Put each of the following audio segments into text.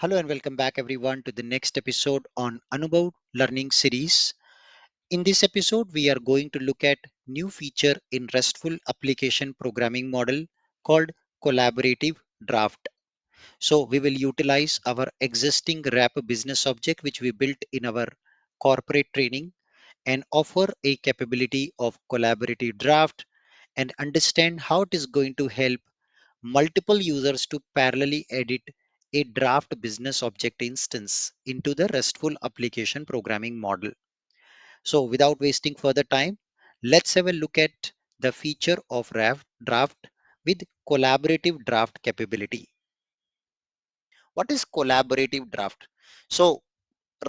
Hello and welcome back everyone to the next episode on Anubhav learning series. In this episode, we are going to look at new feature in RESTful application programming model called Collaborative Draft. So we will utilize our existing RAP business object which we built in our corporate training and offer a capability of collaborative draft and understand how it is going to help multiple users to parallelly edit a draft business object instance into the RESTful application programming model. So without wasting further time, let's have a look at the feature of RAF draft with collaborative draft capability. What is collaborative draft? So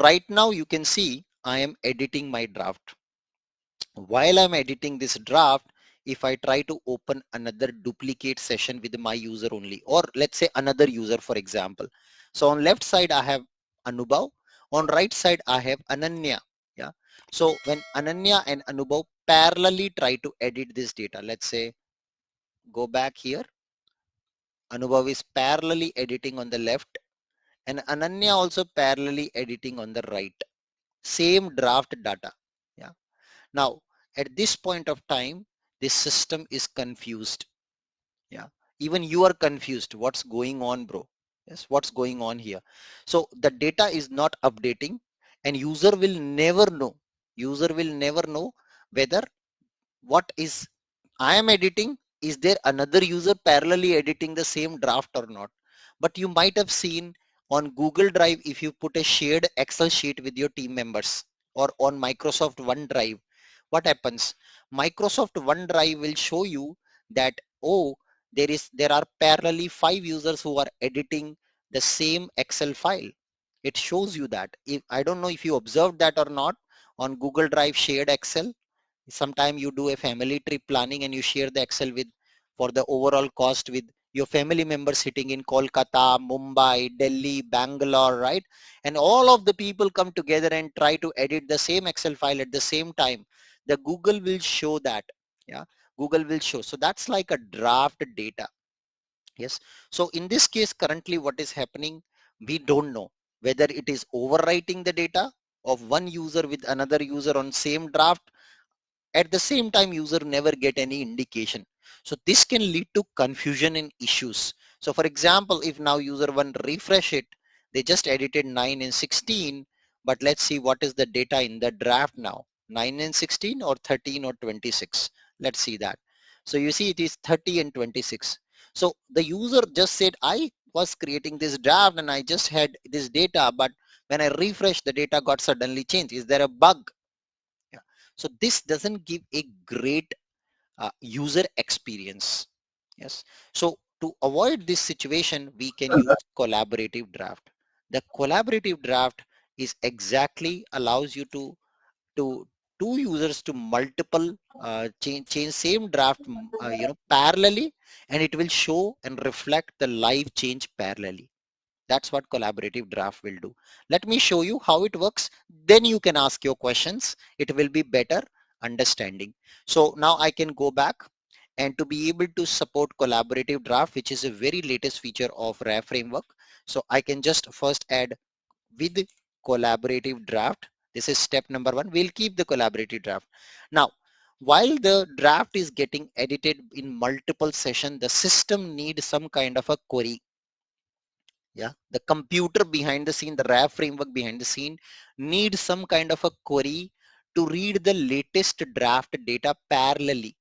right now you can see I am editing my draft. While I'm editing this draft, if I try to open another duplicate session with my user only, or let's say another user, for example. So on left side, I have Anubhav. On right side, I have Ananya. Yeah. So when Ananya and Anubhav parallelly try to edit this data, let's say, go back here. Anubhav is parallelly editing on the left and Ananya also parallelly editing on the right. Same draft data. Yeah. Now, at this point of time, this system is confused. Yeah. Even you are confused. What's going on, bro? Yes. What's going on here? So the data is not updating and user will never know. User will never know whether what is I am editing, is there another user parallelly editing the same draft or not? But you might have seen on Google Drive, if you put a shared Excel sheet with your team members or on Microsoft OneDrive, what happens? Microsoft OneDrive will show you that, oh, there are parallelly 5 users who are editing the same Excel file. It shows you that. If I don't know if you observed that or not on Google Drive shared Excel, sometime you do a family trip planning and you share the Excel with for the overall cost with your family members sitting in Kolkata, Mumbai, Delhi, Bangalore, right? And all of the people come together and try to edit the same Excel file at the same time. The Google will show that. Yeah, Google will show. So that's like a draft data. Yes. So in this case, currently what is happening, we don't know whether it is overwriting the data of one user with another user on same draft. At the same time, user never get any indication. So this can lead to confusion and issues. So for example, if now user one refresh it, they just edited 9 and 16, but let's see what is the data in the draft now, 9 and 16 or 13 or 26. Let's see that. So you see it is 30 and 26. So the user just said, I was creating this draft and I just had this data, but when I refresh, the data got suddenly changed. Is there a bug? Yeah. So this doesn't give a great user experience. Yes. So to avoid this situation, we can use collaborative draft. The collaborative draft is exactly allows you to two users to multiple change same draft parallelly, and it will show and reflect the live change parallelly. That's what collaborative draft will do. Let me show you how it works. Then you can ask your questions. It will be better understanding. So now I can go back, and to be able to support collaborative draft, which is a very latest feature of RAP framework. So I can just first add with collaborative draft. This is step number 1. We'll keep the collaborative draft. Now, while the draft is getting edited in multiple sessions, the system needs some kind of a query. Yeah, the computer behind the scene, the RAP framework behind the scene needs some kind of a query to read the latest draft data parallelly.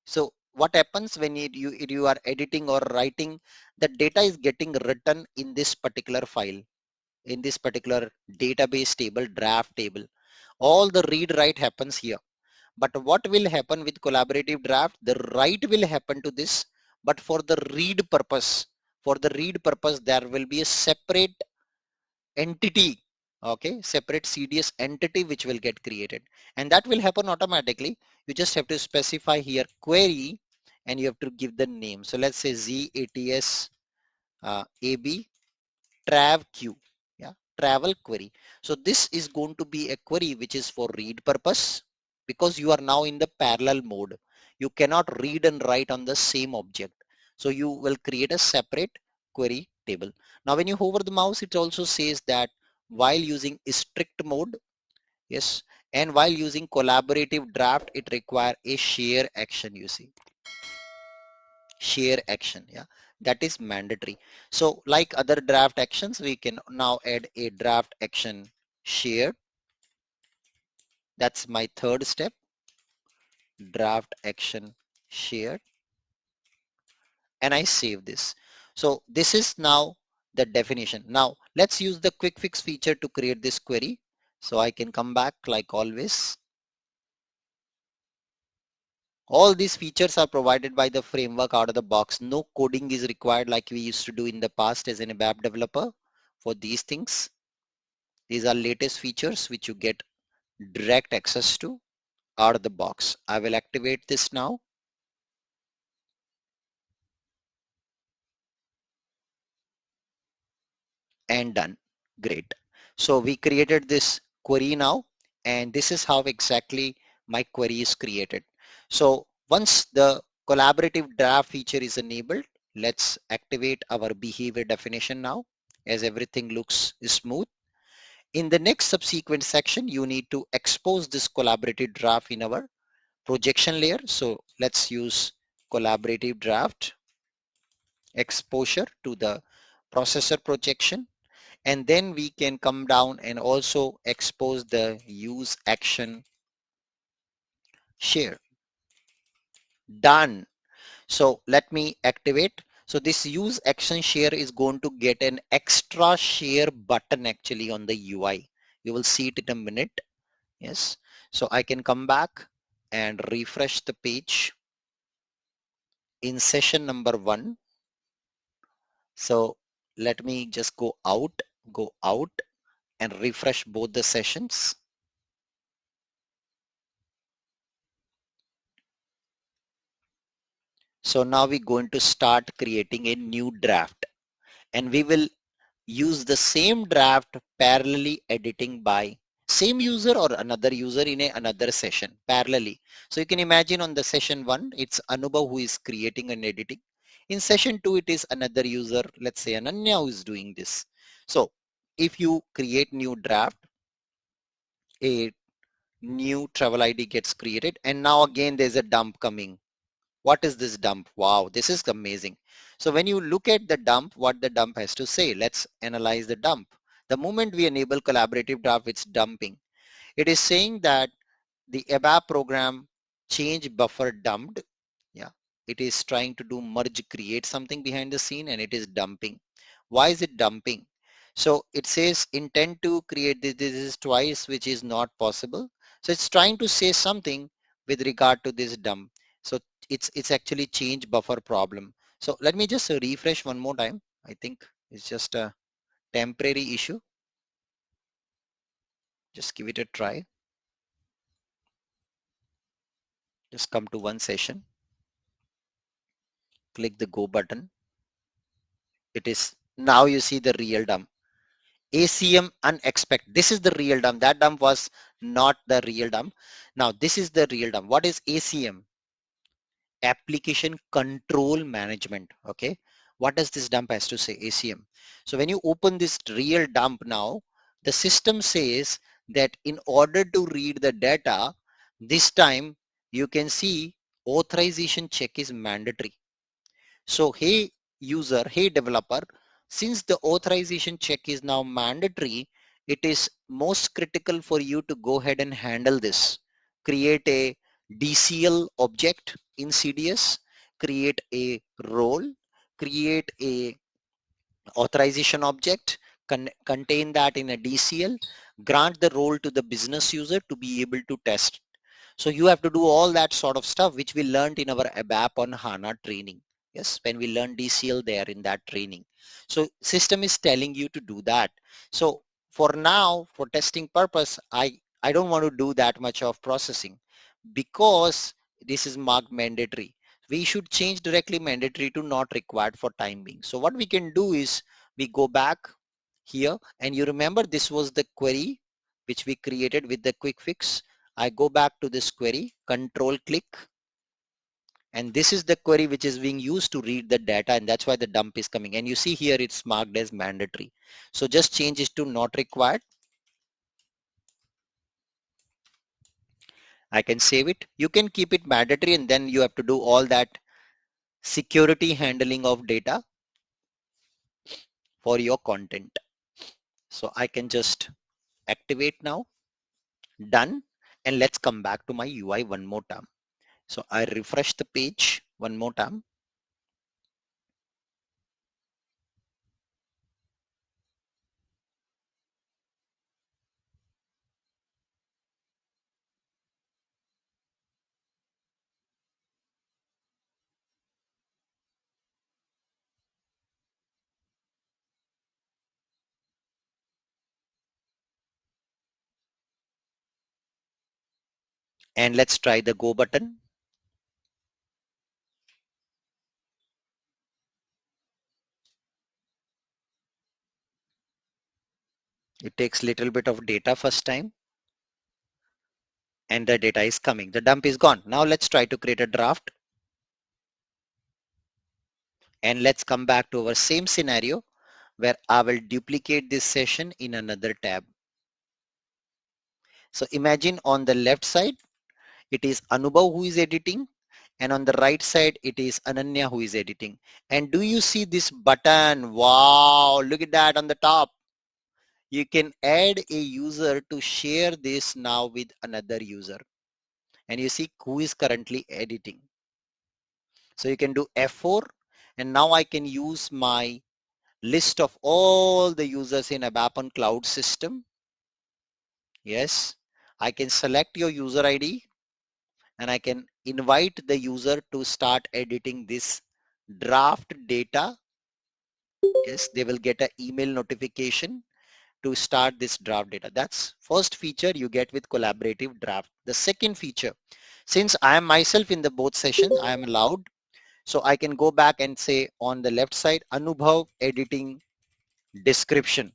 So what happens when you are editing or writing, the data is getting written in this particular file, in this particular database table, draft table. All the read write happens here. But what will happen with collaborative draft? The write will happen to this, but for the read purpose, there will be a separate entity, okay, separate CDS entity which will get created, and that will happen automatically. You just have to specify here query, and you have to give the name. So let's say ZATS AB trav q, yeah, travel query. So this is going to be a query which is for read purpose, because you are now in the parallel mode. You cannot read and write on the same object. So you will create a separate query table. Now when you hover the mouse, it also says that while using strict mode, yes, and while using collaborative draft, it require a share action, you see. Share action, yeah, that is mandatory. So like other draft actions, we can now add a draft action shared. That's my third step, draft action shared, and I save this. So this is now the definition. Now let's use the quick fix feature to create this query. So I can come back like always. All these features are provided by the framework out of the box. No coding is required like we used to do in the past as an ABAP developer for these things. These are latest features which you get direct access to out of the box. I will activate this now. And done. Great. So we created this query now, and this is how exactly my query is created. So once the collaborative draft feature is enabled, let's activate our behavior definition now, as everything looks smooth. In the next subsequent section, you need to expose this collaborative draft in our projection layer. So let's use collaborative draft exposure to the processor projection, and then we can come down and also expose the use action share. Done. So let me activate. So this use action share is going to get an extra share button actually on the UI. You will see it in a minute. Yes. So I can come back and refresh the page in session number 1. So let me just go out and refresh both the sessions. So now we're going to start creating a new draft, and we will use the same draft parallelly editing by same user or another user in another session parallelly. So you can imagine on the session 1, it's Anubhav who is creating and editing. In session 2, it is another user, let's say Ananya, who is doing this. So if you create new draft, a new travel ID gets created, and now again there's a dump coming. What is this dump? Wow, this is amazing. So when you look at the dump, what the dump has to say, let's analyze the dump. The moment we enable collaborative draft, it's dumping. It is saying that the ABAP program change buffer dumped. Yeah, it is trying to do merge create something behind the scene, and it is dumping. Why is it dumping? So it says intend to create this is twice, which is not possible. So it's trying to say something with regard to this dump. So it's actually change buffer problem. So let me just refresh one more time. I think it's just a temporary issue. Just give it a try. Just come to one session, click the go button. It is now you see the real dump. ACM unexpected. This is the real dump. That dump was not the real dump. Now this is the real dump. What is ACM? Application Control Management. Okay. What does this dump has to say? ACM. So when you open this real dump now, the system says that in order to read the data, this time you can see authorization check is mandatory. So hey user, hey developer, since the authorization check is now mandatory, it is most critical for you to go ahead and handle this. Create a DCL object in CDS, create a role, create a authorization object, contain that in a DCL, grant the role to the business user to be able to test. So you have to do all that sort of stuff which we learned in our ABAP on HANA training. Yes, when we learned DCL there in that training. So system is telling you to do that. So for now, for testing purpose, I don't want to do that much of processing because this is marked mandatory. We should change directly mandatory to not required for time being. So what we can do is we go back here, and you remember this was the query which we created with the quick fix. I go back to this query, control click, And this is the query which is being used to read the data, and that's why the dump is coming. And you see here it's marked as mandatory. So just change it to not required. I can save it. You can keep it mandatory, and then you have to do all that security handling of data for your content. So I can just activate now. Done. And let's come back to my UI one more time. So I refresh the page one more time. And let's try the go button. It takes little bit of data first time, and the data is coming. The dump is gone. Now let's try to create a draft, and let's come back to our same scenario where I will duplicate this session in another tab. So imagine on the left side, it is Anubhav who is editing, and on the right side, it is Ananya who is editing. And do you see this button? Wow, look at that on the top. You can add a user to share this now with another user. And you see who is currently editing. So you can do F4, and now I can use my list of all the users in ABAP on cloud system. Yes, I can select your user ID, and I can invite the user to start editing this draft data. Yes, they will get an email notification to start this draft data. That's first feature you get with collaborative draft. The second feature, since I am myself in the both sessions, I am allowed. So I can go back and say on the left side, Anubhav editing description.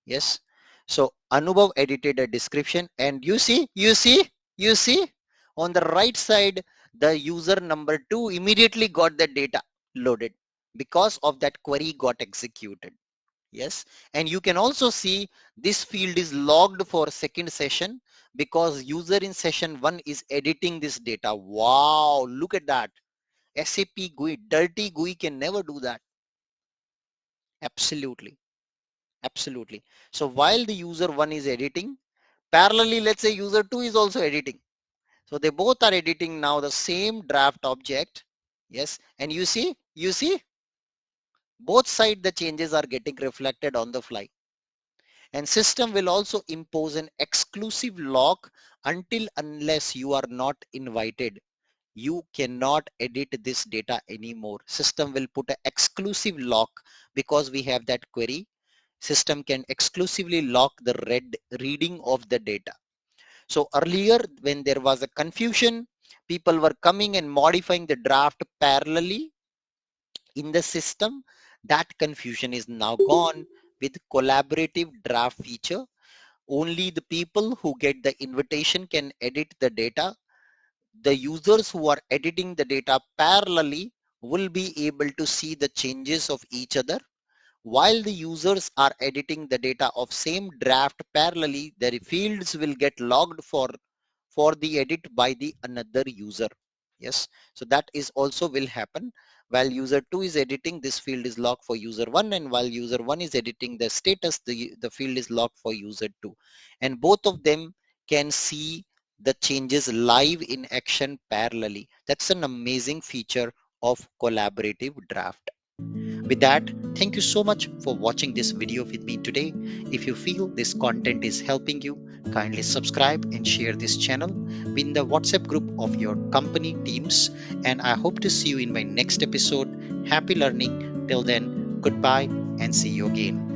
Yes. So Anubhav edited a description, and you see on the right side, the user number 2 immediately got the data loaded because of that query got executed. Yes. And you can also see this field is logged for second session because user in session 1 is editing this data. Wow. Look at that. SAP GUI, dirty GUI can never do that. Absolutely. Absolutely. So while the user 1 is editing, parallelly, let's say user 2 is also editing. So they both are editing now the same draft object. Yes. And you see, both sides the changes are getting reflected on the fly. And system will also impose an exclusive lock until unless you are not invited. You cannot edit this data anymore. System will put an exclusive lock because we have that query. System can exclusively lock the reading of the data. So earlier when there was a confusion, people were coming and modifying the draft parallelly in the system. That confusion is now gone with collaborative draft feature. Only the people who get the invitation can edit the data. The users who are editing the data parallelly will be able to see the changes of each other. While the users are editing the data of same draft parallelly, their fields will get logged for the edit by the another user. Yes, so that is also will happen. While user 2 is editing, this field is locked for user 1, and while user 1 is editing the status, the field is locked for user 2. And both of them can see the changes live in action parallelly. That's an amazing feature of collaborative draft. With that, thank you so much for watching this video with me today. If you feel this content is helping you, kindly subscribe and share this channel in the WhatsApp group of your company teams. And I hope to see you in my next episode. Happy learning. Till then, goodbye and see you again.